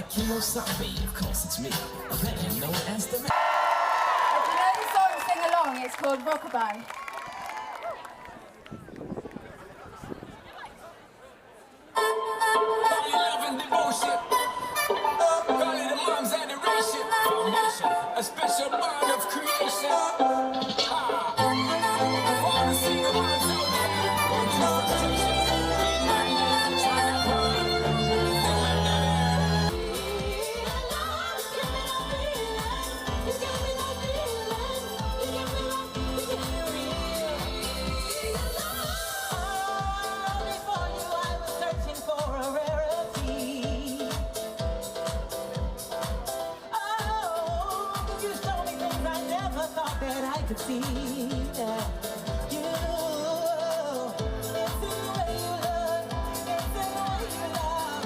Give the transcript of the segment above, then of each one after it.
Of course, it's me. Better known as the man. If you know the song, sing along. It's called Rockabye. A special bond of creation. That I could see that you, it's in the way you look, it's in the way you love.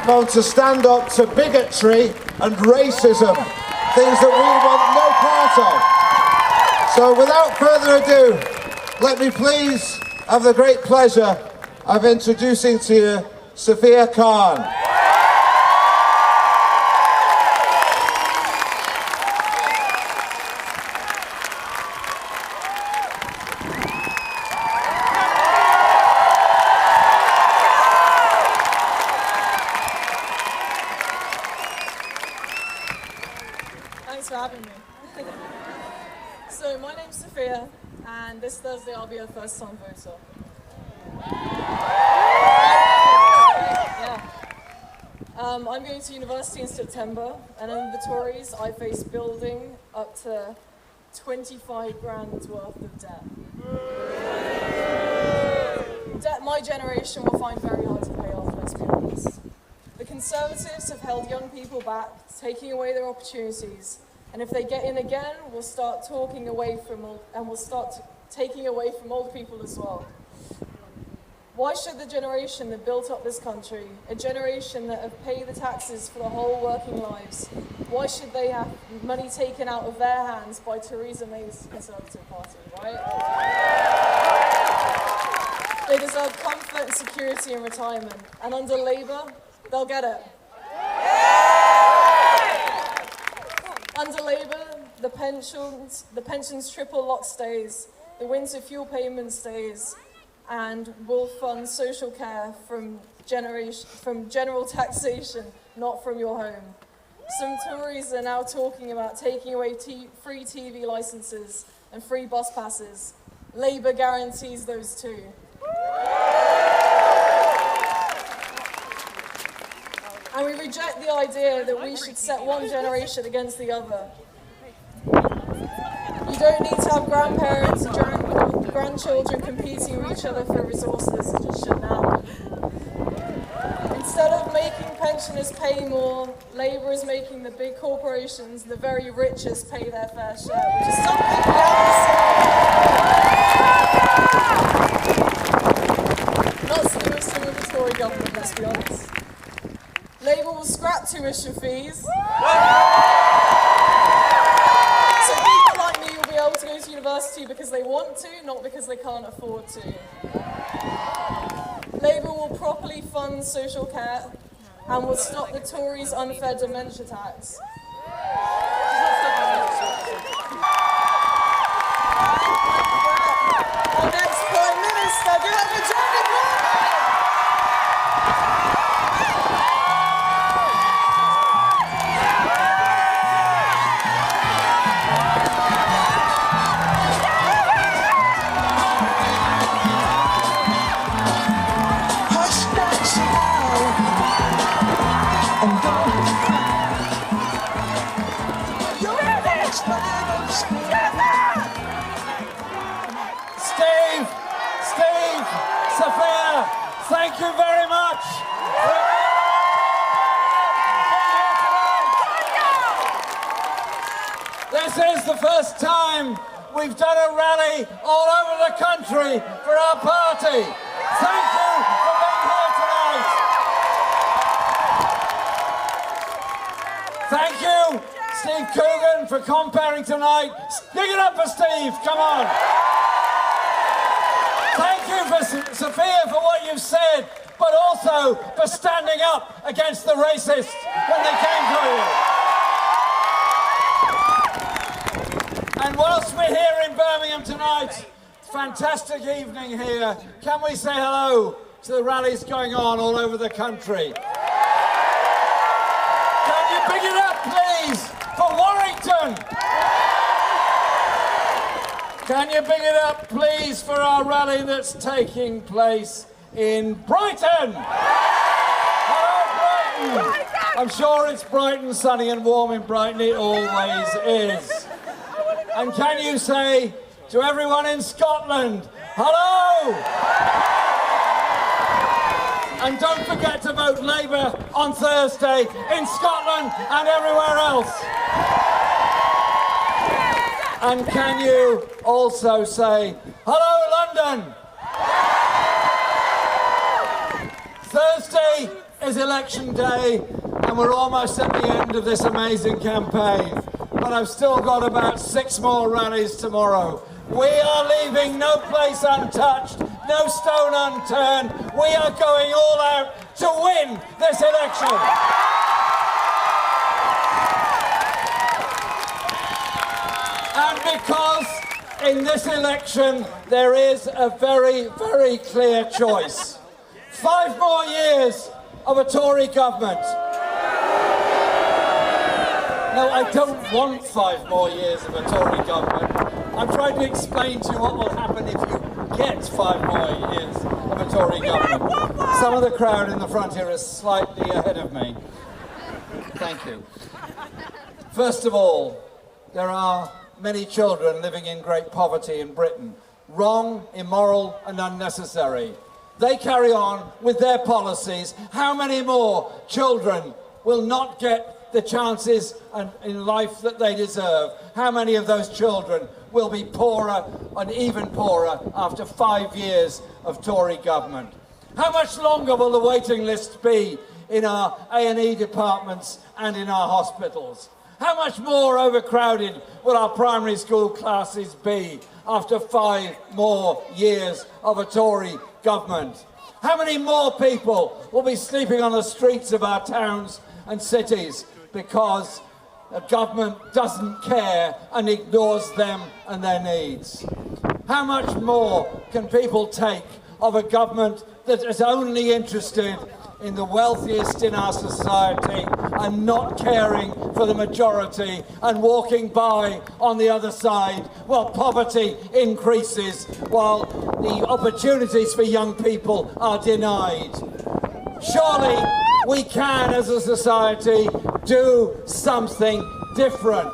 On to stand up to bigotry and racism, things that we want no part of. So without further ado, let me please have the great pleasure of introducing to you Sophia Khan. Thanks for having me. So my name's Sophia, and this Thursday I'll be a first-time voter. Yeah. I'm going to university in September, and in the Tories I face building up to 25 grand's worth of debt. Debt my generation will find very hard to pay off, let's be honest. The Conservatives have held young people back, taking away their opportunities, and if they get in again, we'll start taking away from older people as well. Why should the generation that built up this country, a generation that have paid the taxes for the whole working lives, why should they have money taken out of their hands by Theresa May's Conservative Party, right? They deserve comfort and security in retirement, and under Labour, they'll get it. Under Labour, the pensions triple lock stays, the winter fuel payment stays, and will fund social care from general taxation, not from your home. Some Tories are now talking about taking away free TV licenses and free bus passes. Labour guarantees those too. And we reject the idea that we should set one generation against the other. You don't need to have grandparents and grandchildren competing with each other for resources. It just shouldn't happen. Instead of making pensioners pay more, Labour is making the big corporations, the very richest, pay their fair share, which is something we haven't seen. Not similar to the Tory government, let's be honest. Labour will scrap tuition fees. So people like me will be able to go to university because they want to, not because they can't afford to. Labour will properly fund social care and will stop the Tories' unfair dementia tax. Our next Prime Minister, give it up for Jeremy Corbyn! You're the next This is the first time we've done a rally all over the country for our party. Thank you for being here tonight. Thank you, Steve Coogan, for comparing tonight. Dig it up for Steve, come on. Thank you for Sophia for what you've said, but also for standing up against the racists when they came for you. And whilst we're here in Birmingham tonight, fantastic evening here, can we say hello to the rallies going on all over the country? Can you pick it up, please, for Warrington? Can you pick it up, please, for our rally that's taking place in Brighton? Hello, Brighton! I'm sure it's bright and sunny and warm in Brighton, it always is. And can you say to everyone in Scotland, hello? And don't forget to vote Labour on Thursday in Scotland and everywhere else. And can you also say, hello, London? Thursday is election day, and we're almost at the end of this amazing campaign. But I've still got about 6 more rallies tomorrow. We are leaving no place untouched, no stone unturned. We are going all out to win this election. And because in this election there is a very, very clear choice. 5 more years of a Tory government. No, I don't want 5 more years of a Tory government. I'm trying to explain to you what will happen if you get 5 more years of a Tory government. Some of the crowd in the front here is slightly ahead of me. Thank you. First of all, there are many children living in great poverty in Britain. Wrong, immoral and unnecessary. They carry on with their policies. How many more children will not get the chances in life that they deserve? How many of those children will be poorer and even poorer after 5 years of Tory government? How much longer will the waiting list be in our A&E departments and in our hospitals? How much more overcrowded will our primary school classes be after 5 more years of a Tory government? How many more people will be sleeping on the streets of our towns and cities because the government doesn't care and ignores them and their needs? How much more can people take of a government that is only interested in the wealthiest in our society and not caring for the majority and walking by on the other side while poverty increases, while the opportunities for young people are denied? Surely we can, as a society, do something different.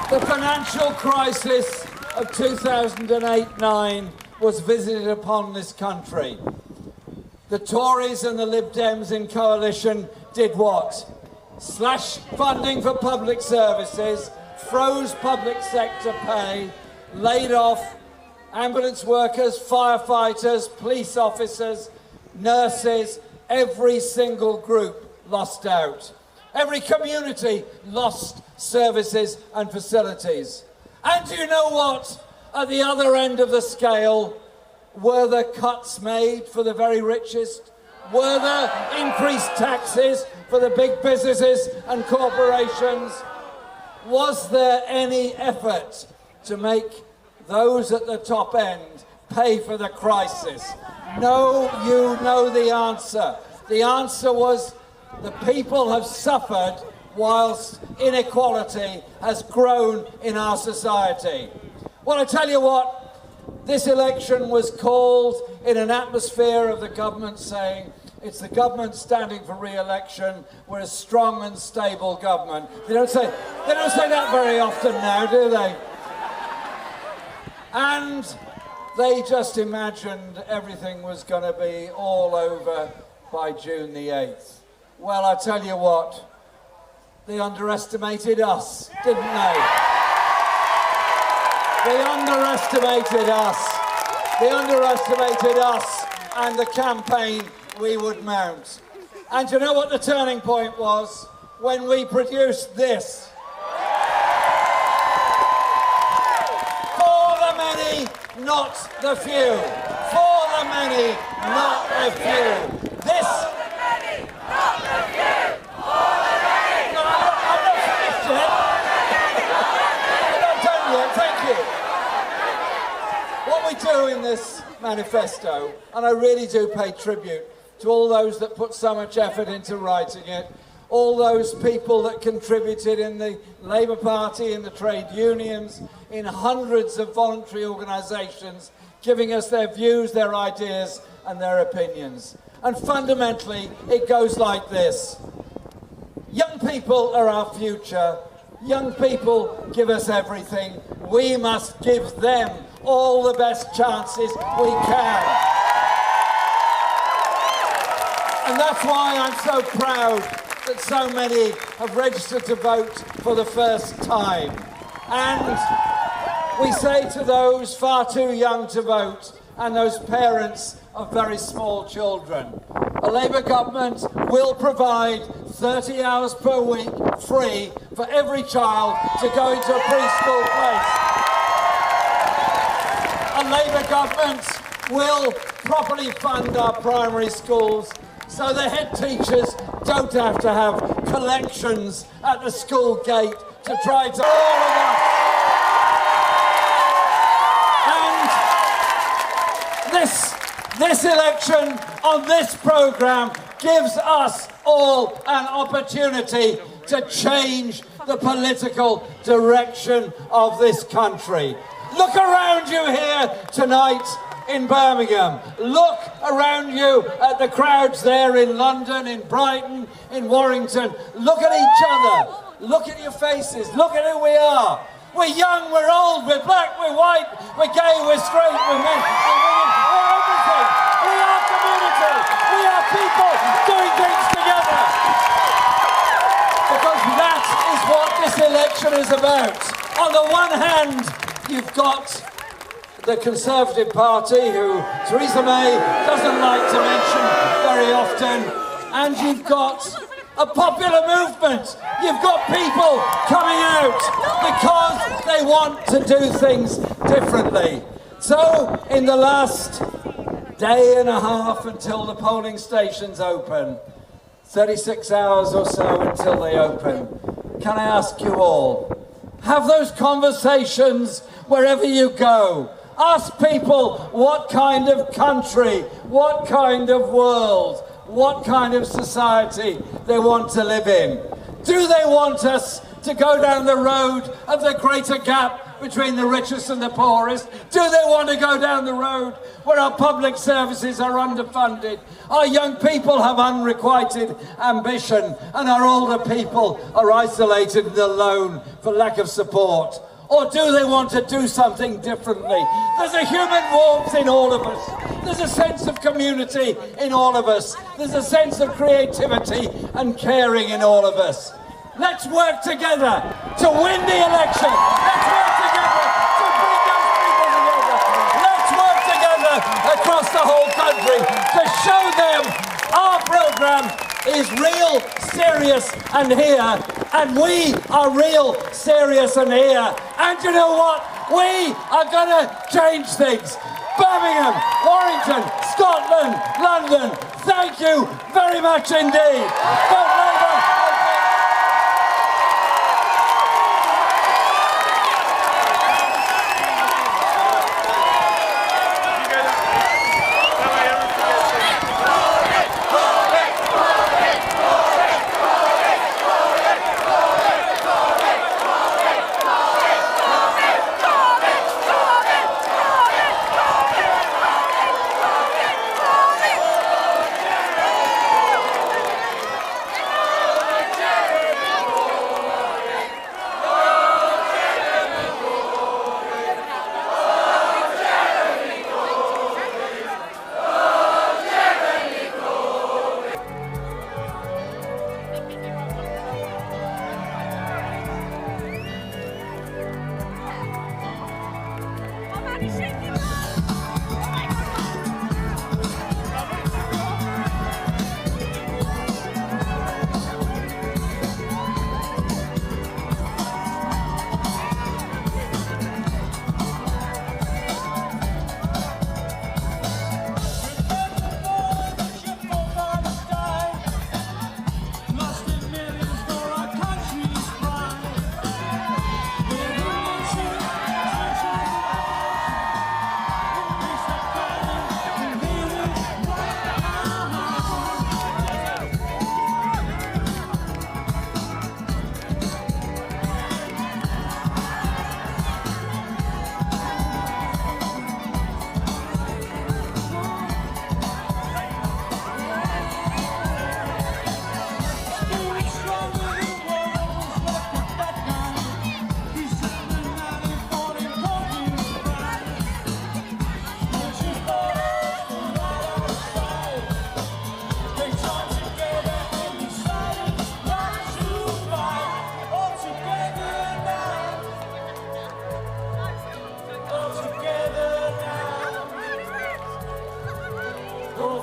The financial crisis of 2008-9 was visited upon this country. The Tories and the Lib Dems in coalition did what? Slashed funding for public services, froze public sector pay, laid off ambulance workers, firefighters, police officers, nurses. Every single group lost out. Every community lost services and facilities. And do you know what? At the other end of the scale, were there cuts made for the very richest? Were there increased taxes for the big businesses and corporations? Was there any effort to make those at the top end pay for the crisis? No, you know the answer. The answer was the people have suffered whilst inequality has grown in our society. Well, I tell you what, this election was called in an atmosphere of the government saying it's the government standing for re-election. We're a strong and stable government. They don't say that very often now, do they? And they just imagined everything was going to be all over by June the 8th. Well, I tell you what, they underestimated us, didn't they? They underestimated us. They underestimated us and the campaign we would mount. And you know what the turning point was? When we produced this. For the many, not the few. For the many, not the few. This. What we do in this manifesto, and I really do pay tribute to all those that put so much effort into writing it, all those people that contributed in the Labour Party, in the trade unions, in hundreds of voluntary organisations, giving us their views, their ideas and their opinions. And fundamentally, it goes like this. Young people are our future. Young people give us everything. We must give them all the best chances we can. And that's why I'm so proud that so many have registered to vote for the first time. And we say to those far too young to vote and those parents of very small children, a Labour government will provide 30 hours per week free for every child to go into a preschool place. A Labour government will properly fund our primary schools so the head teachers don't have to have collections at the school gate to try to all of us. And this election on this programme gives us all an opportunity to change the political direction of this country. Look around you here tonight in Birmingham. Look around you at the crowds there in London, in Brighton, in Warrington. Look at each other. Look at your faces. Look at who we are. We're young, we're old, we're black, we're white, we're gay, we're straight, we're men, we're women, we're everything. We are community. We are people doing things together. Because that is what this election is about. On the one hand, you've got the Conservative Party, who Theresa May doesn't like to mention very often, and you've got a popular movement. You've got people coming out because they want to do things differently. So, in the last day and a half until the polling stations open, 36 hours or so until they open, can I ask you all, have those conversations wherever you go. Ask people what kind of country, what kind of world, what kind of society they want to live in. Do they want us to go down the road of the greater gap between the richest and the poorest? Do they want to go down the road where our public services are underfunded, our young people have unrequited ambition, and our older people are isolated and alone for lack of support? Or do they want to do something differently? There's a human warmth in all of us. There's a sense of community in all of us. There's a sense of creativity and caring in all of us. Let's work together to win the election. Let's work together to bring those people together. Let's work together across the whole country to show them our programme is real, serious and here, and we are real, serious and here. And you know what? We are going to change things. Birmingham, Warrington, Scotland, London, thank you very much indeed. Vote Labour.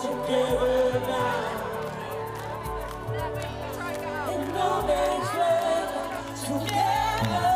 together now. In no man's land, together.